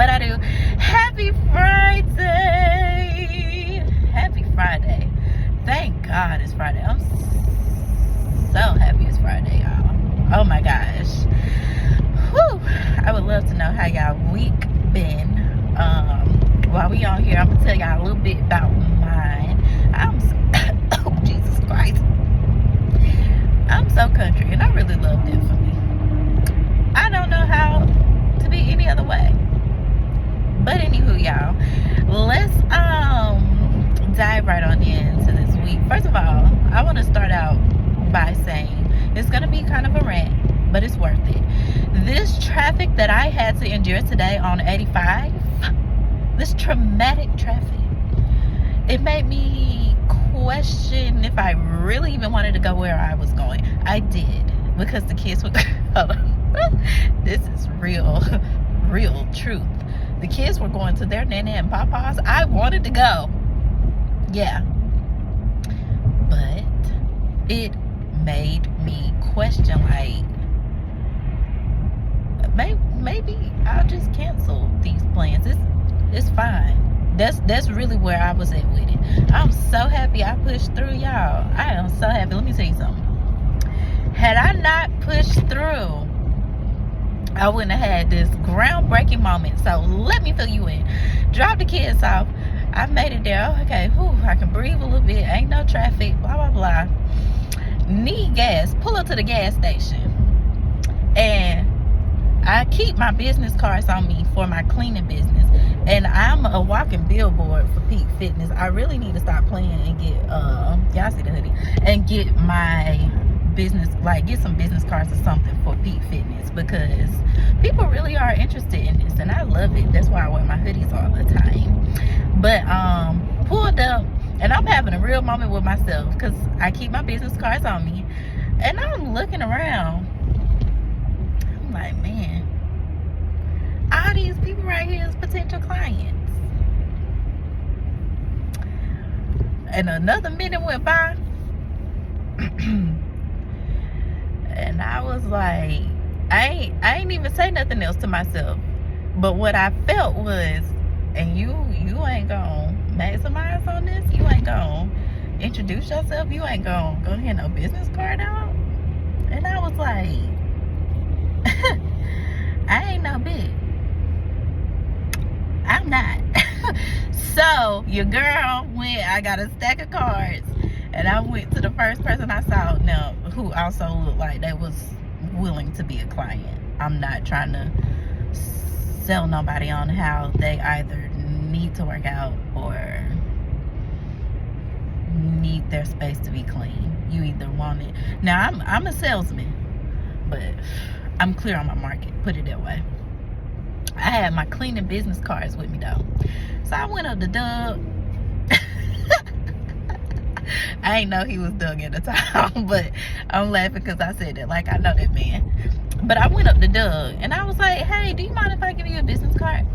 but I do. Happy Friday. Happy Friday. Thank God it's Friday. I'm so happy it's Friday, y'all. Oh my gosh. Whew. I would love to know how y'all week been. While we on here, I'm gonna tell y'all a little bit about mine. Oh Jesus Christ. I'm so country, and I really love it for me. I don't know how to be any other way. But anywho, y'all, let's dive right on into this week. First of all, I want to start out by saying it's gonna be kind of a rant, but it's worth it. This traffic that I had to endure today on 85, this traumatic traffic, it made me question if I really even wanted to go where I was going. I did, because the kids were this is real truth. The kids were going to their nana and papa's. I wanted to go, yeah, but it made me question, like, maybe I'll just cancel these plans. It's fine. That's really where I was at with it. I'm so happy I pushed through, y'all. I am so happy. Let me tell you something. Had I not pushed through, I wouldn't have had this groundbreaking moment. So let me fill you in. Drop the kids off. I made it there. Okay, whew, I can breathe a little bit. Ain't no traffic, blah, blah, blah. Need gas. Pull up to the gas station. And I keep my business cards on me for my cleaning business. And I'm a walking billboard for Peak Fitness. I really need to stop playing and get, y'all see the hoodie, and get my business, like get some business cards or something for Peak Fitness, because people really are interested in this and I love it. That's why I wear my hoodies all the time. But pulled up, and I'm having a real moment with myself because I keep my business cards on me, and I'm looking around. I'm like, man, all these people right here is potential clients. And another minute went by and I was like, I ain't even say nothing else to myself. But what I felt was, and you ain't gonna maximize on this, you ain't gonna introduce yourself, you ain't gonna go hand no business card out. And I was like, I ain't no bitch. I'm not. So your girl went, I got a stack of cards, and I went to the first person I saw now who also looked like they was willing to be a client. I'm not trying to sell nobody on how they either need to work out or need their space to be clean. You either want it. Now I'm a salesman, but I'm clear on my market, put it that way. I had my cleaning business cards with me though. So I went up to Doug. I ain't know he was Doug at the time, but I'm laughing because I said that like I know that man. But I went up to Doug and I was like, hey, do you mind if I give you a business card?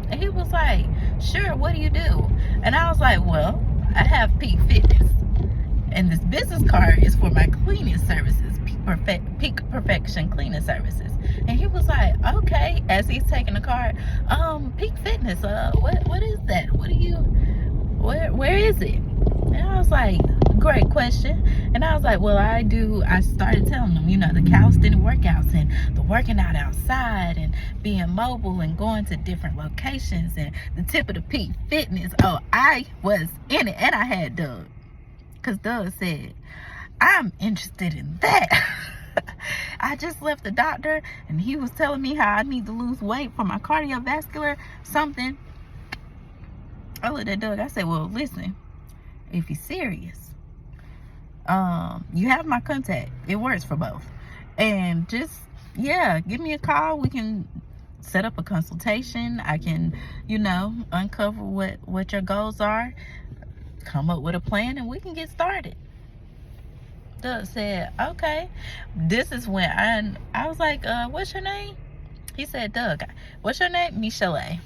And he was like, sure, what do you do? And I was like, well, I have Peak Fitness, and this business card is for my cleaning services, Peak Perfection cleaning services. And he was like, okay, as he's taking the card, Peak Fitness, what is that? What do you, where is it? And I was like, great question. And I was like, well, I started telling them, the calisthenic workouts and the working out outside and being mobile and going to different locations and the tip of the Peak Fitness. Oh, I was in it. And I had Doug, because Doug said, I'm interested in that. I just left the doctor and he was telling me how I need to lose weight for my cardiovascular something. I looked at Doug. I said, well, listen, if you're serious, you have my contact. It works for both. And just, give me a call. We can set up a consultation. I can, uncover what your goals are, come up with a plan, and we can get started. Doug said, okay. This is when I was like, what's your name? He said, Doug, what's your name? Michel'le.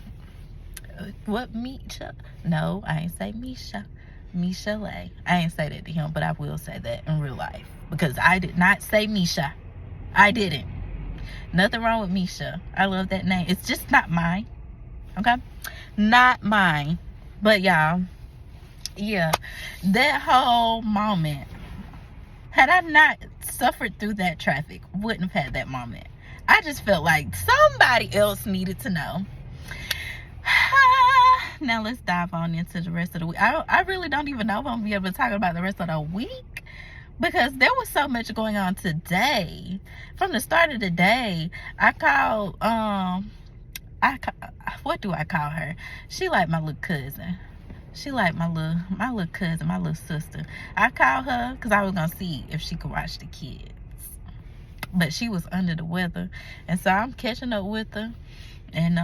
What, Misha? No, I ain't say Misha. Michel'le. I ain't say that to him, but I will say that in real life, because I did not say Misha. I didn't. Nothing wrong with Misha. I love that name. It's just not mine. Okay, not mine. But y'all, yeah, that whole moment, had I not suffered through that traffic, wouldn't have had that moment. I just felt like somebody else needed to know. Now let's dive on into the rest of the week. I really don't even know if I'm gonna be able to talk about the rest of the week, because there was so much going on today. From the start of the day, I called what do I call her? She like my little cousin. She like my little cousin, my little sister. I called her because I was gonna see if she could watch the kids, but she was under the weather, and so I'm catching up with her. And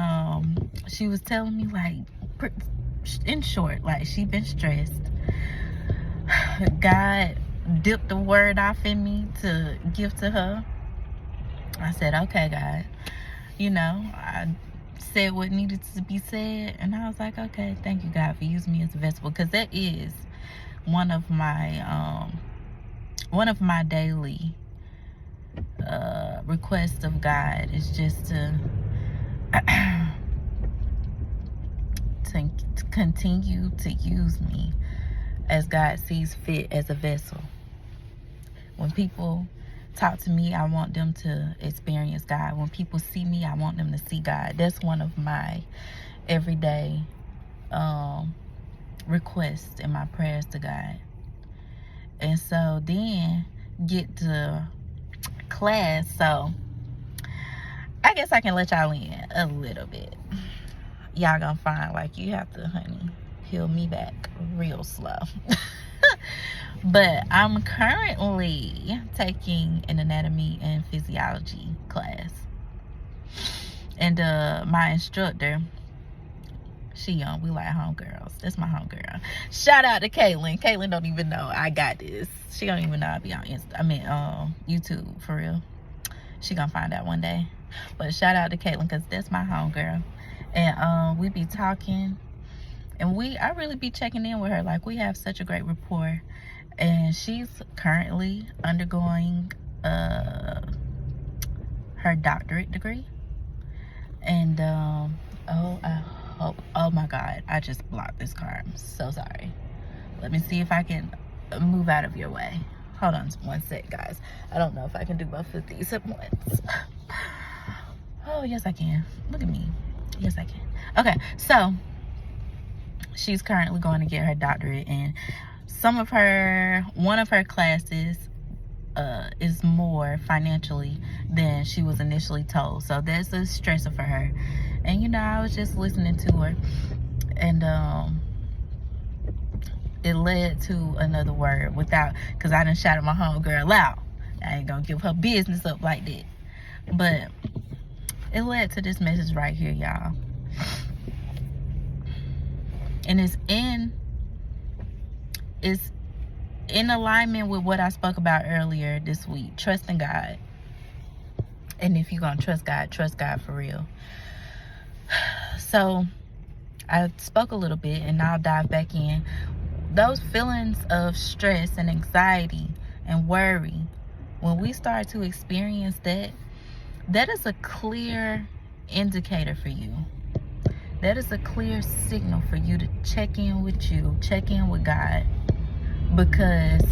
she was telling me, like, in short, like, she been stressed. God dipped the word off in me to give to her. I said, okay, God. You know, I said what needed to be said, and I was like, okay, thank you, God, for using me as a vessel, because that is one of my daily requests of God, is just to continue to use me as God sees fit as a vessel. When people talk to me, I want them to experience God. When people see me, I want them to see God. That's one of my everyday requests in my prayers to God. And so then get to class. So I guess I can let y'all in a little bit. Y'all gonna find, like, you have to, honey, peel me back real slow. But I'm currently taking an anatomy and physiology class, and my instructor, she young, we like homegirls. That's my homegirl. Shout out to Caitlin. Caitlin don't even know I got this. She don't even know I be on YouTube, for real. She gonna find out one day. But shout out to Caitlin, because that's my homegirl. And we be talking, and I really be checking in with her. Like, we have such a great rapport. And she's currently undergoing her doctorate degree. And oh my God, I just blocked this car. I'm so sorry. Let me see if I can move out of your way. Hold on one sec, guys. I don't know if I can do both of these at once. Oh, yes, I can. Look at me. Yes, I can. Okay, so she's currently going to get her doctorate, and one of her classes is more financially than she was initially told. So that's a stressor for her. And, you know, I was just listening to her, and it led to another word because I done shouted my homegirl out. I ain't gonna give her business up like that. But it led to this message right here, y'all. And it's in alignment with what I spoke about earlier this week. Trusting God. And if you're gonna trust God for real. So I spoke a little bit, and I'll dive back in. Those feelings of stress and anxiety and worry, when we start to experience that is a clear indicator for you. That is a clear signal for you to check in with God, because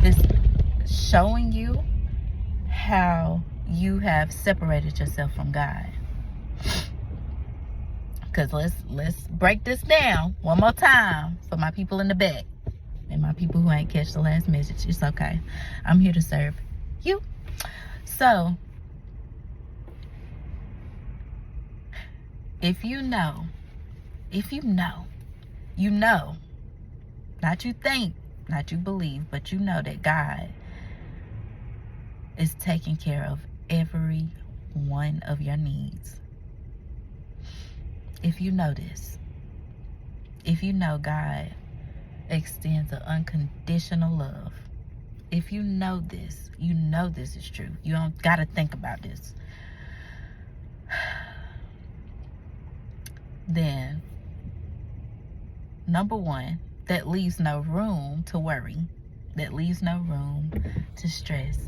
it's showing you how you have separated yourself from God. Because let's break this down one more time for my people in the back and my people who ain't catch the last message. It's okay. I'm here to serve you. So, if you know, not you think, not you believe, but you know that God is taking care of every one of your needs. If you know this, if you know God extends an unconditional love, if you know this is true. You don't gotta think about this. Then, number one, that leaves no room to worry. that leaves no room to stress.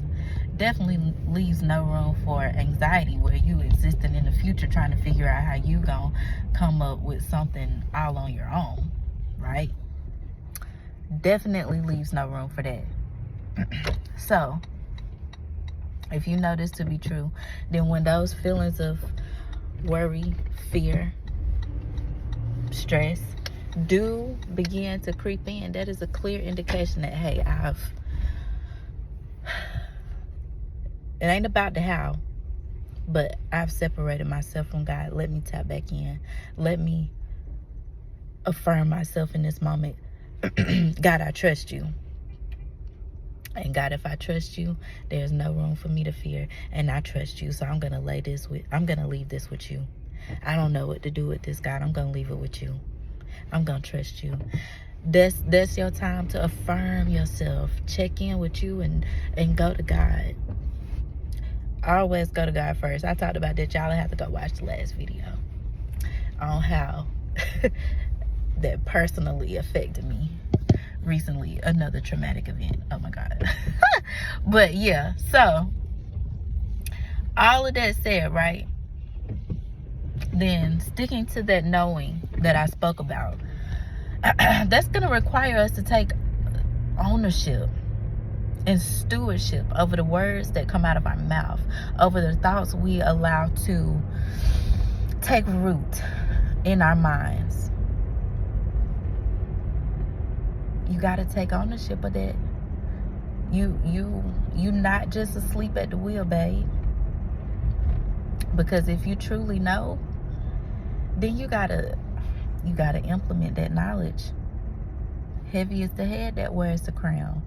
Definitely leaves no room for anxiety, where you existing in the future trying to figure out how you gonna come up with something all on your own, right? Definitely leaves no room for that. So if you know this to be true, then when those feelings of worry, fear, stress do begin to creep in, that is a clear indication that, hey, it ain't about the how, but I've separated myself from God. Let me tap back in. Let me affirm myself in this moment. God, I trust you. And God, if I trust you, there's no room for me to fear. And I trust you, so I'm gonna leave this with you. I don't know what to do with this, God. I'm gonna leave it with you. I'm gonna trust you. That's your time to affirm yourself. Check in with you and go to God. Always go to God first. I talked about that. Y'all have to go watch the last video on how that personally affected me recently. Another traumatic event. Oh my God. But yeah, so all of that said, right? Then sticking to that knowing that I spoke about, that's going to require us to take ownership and stewardship over the words that come out of our mouth, over the thoughts we allow to take root in our minds. You got to take ownership of that. You not just asleep at the wheel, babe. Because if you truly know, then you gotta implement that knowledge. Heavy is the head that wears the crown.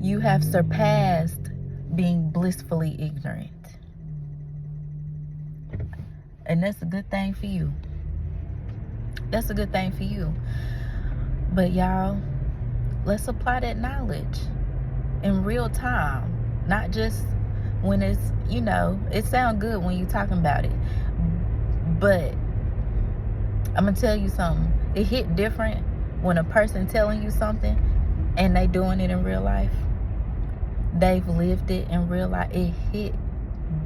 You have surpassed being blissfully ignorant. And that's a good thing for you. That's a good thing for you. But y'all, let's apply that knowledge in real time. Not just when it's, it sounds good when you're talking about it. But I'm going to tell you something. It hit different when a person telling you something and they doing it in real life. They've lived it in real life. It hit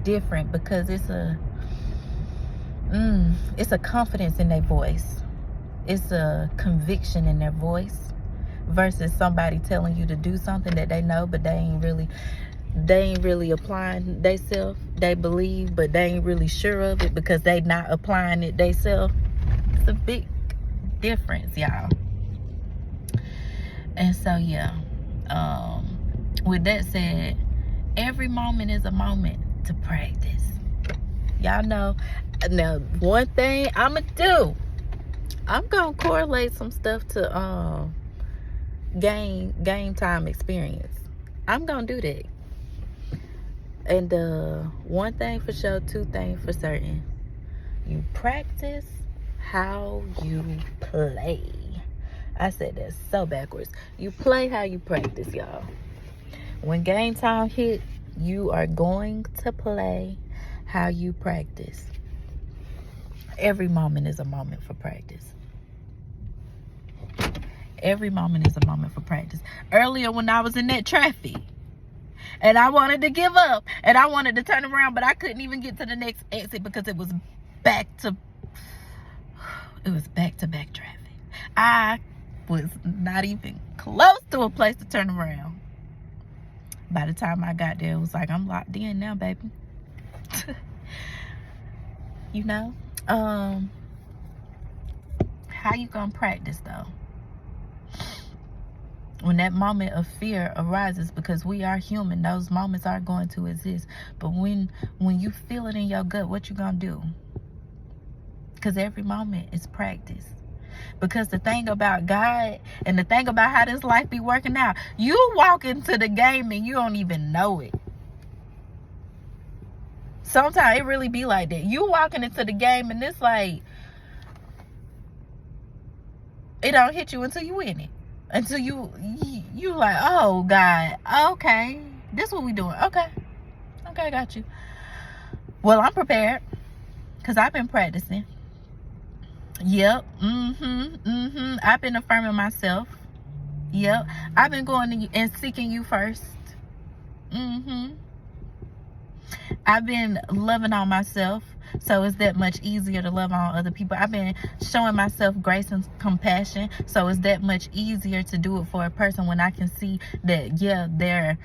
different because it's a confidence in their voice. It's a conviction in their voice versus somebody telling you to do something that they know, but they ain't really applying themselves. They believe, but they ain't really sure of it because they not applying it themselves. It's a big difference, y'all. And so, yeah. With that said, every moment is a moment to practice. Y'all know. Now, one thing I'm going to do, I'm going to correlate some stuff to game time experience. I'm going to do that. And one thing for sure, two things for certain. You practice how you play. I said that so backwards. You play how you practice, y'all. When game time hit, you are going to play how you practice. Every moment is a moment for practice. Every moment is a moment for practice. Earlier when I was in that traffic and I wanted to give up and I wanted to turn around, but I couldn't even get to the next exit because it was back to back traffic. I was not even close to a place to turn around. By the time I got there, it was like, I'm locked in now, baby. How you gonna practice though? When that moment of fear arises, because we are human, those moments are going to exist. But when you feel it in your gut, what you gonna do? Because every moment is practice. Because the thing about God and the thing about how this life be working out, you walk into the game and you don't even know it. Sometimes it really be like that. You walking into the game and it's like, it don't hit you until you win it. Until you like, oh God, okay, this what we doing. Okay, got you. Well, I'm prepared because I've been practicing. Yep. I've been affirming myself. Yep. I've been going to you and seeking you first. I've been loving on myself, so it's that much easier to love on other people. I've been showing myself grace and compassion, so it's that much easier to do it for a person when I can see that, yeah, they're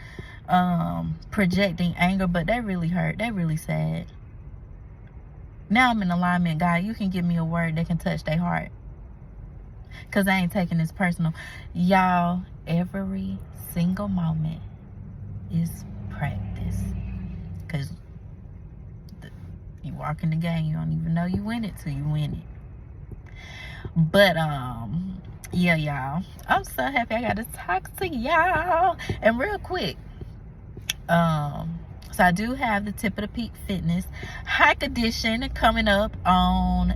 projecting anger, but that really hurt. That really sad. Now I'm in alignment, God. You can give me a word that can touch their heart, because I ain't taking this personal. Y'all, every single moment is practice, because you walk in the game, you don't even know you win it till you win it. But yeah, y'all, I'm so happy I got to talk to y'all. And real quick, so I do have the Tip of the Peak Fitness Hike Edition coming up on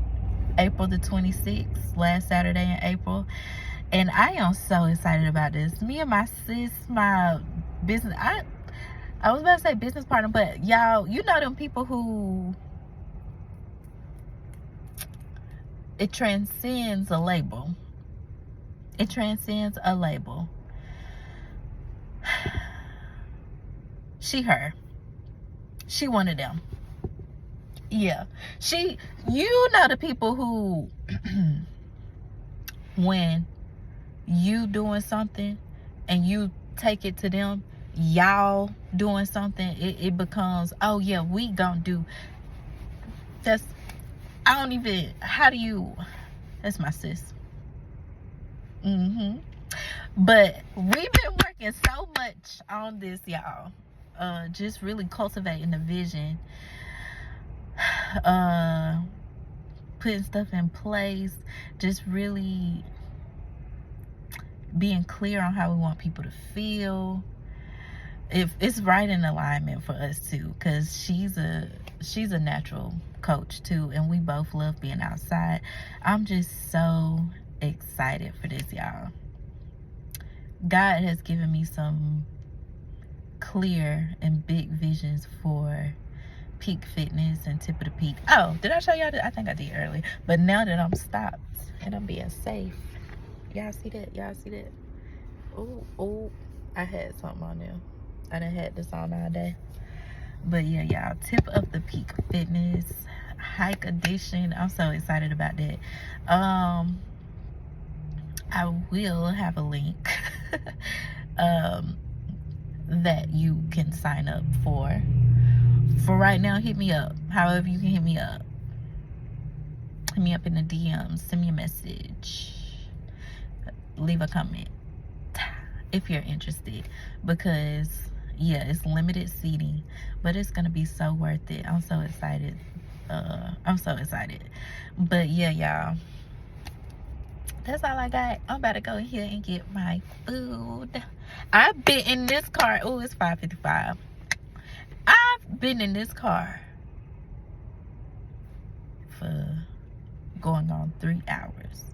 April the 26th, last Saturday in April. And I am so excited about this. Me and my sis, my business, I was about to say business partner, but y'all, you know them people who, it transcends a label. It transcends a label. Her. She one of them. Yeah. You know the people who, when you doing something and you take it to them, y'all doing something, it becomes, oh yeah, we gonna do. That's, I don't even, how do you, that's my sis. But we've been working so much on this, y'all. Just really cultivating the vision, putting stuff in place, just really being clear on how we want people to feel. If it's right in alignment for us too, because she's a natural coach too, and we both love being outside. I'm just so excited for this, y'all. God has given me some clear and big visions for Peak Fitness and Tip of the Peak. Oh, did I show y'all that? I think I did earlier. But now that I'm stopped and I'm being safe, y'all see that? Y'all see that? Oh, I had something on there. I done had this on all day. But yeah, y'all, Tip of the Peak Fitness Hike Edition. I'm so excited about that. I will have a link that you can sign up for. For right now, hit me up. However you can hit me up. Hit me up in the DMs. Send me a message. Leave a comment if you're interested. Because, yeah, it's limited seating. But it's going to be so worth it. I'm so excited. I'm so excited. But, yeah, y'all. That's all I got. I'm about to go in here and get my food. I've been in this car. Oh, it's 5:55. I've been in this car for going on 3 hours.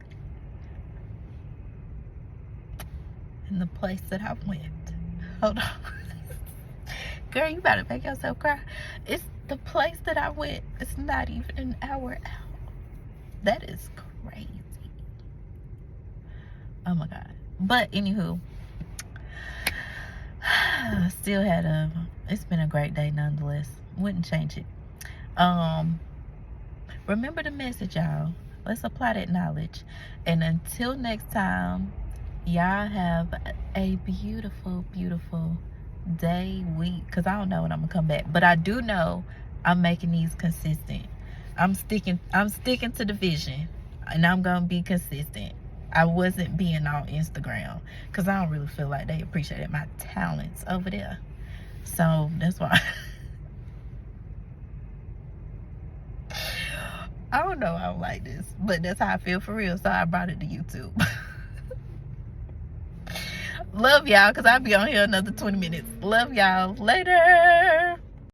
And the place that I went. Hold on. Girl, you better make yourself cry. It's the place that I went. It's not even an hour out. That is crazy. Oh my God. But anywho, still had it's been a great day nonetheless. Wouldn't change it. Remember the message, y'all. Let's apply that knowledge. And until next time, y'all have a beautiful, beautiful day, week. Because I don't know when I'm gonna come back. But I do know I'm making these consistent. I'm sticking to the vision. And I'm gonna be consistent. I wasn't being on Instagram because I don't really feel like they appreciated my talents over there. So that's why. I don't know, I don't like this, but that's how I feel for real. So I brought it to YouTube. Love y'all, because I'll be on here another 20 minutes. Love y'all. Later.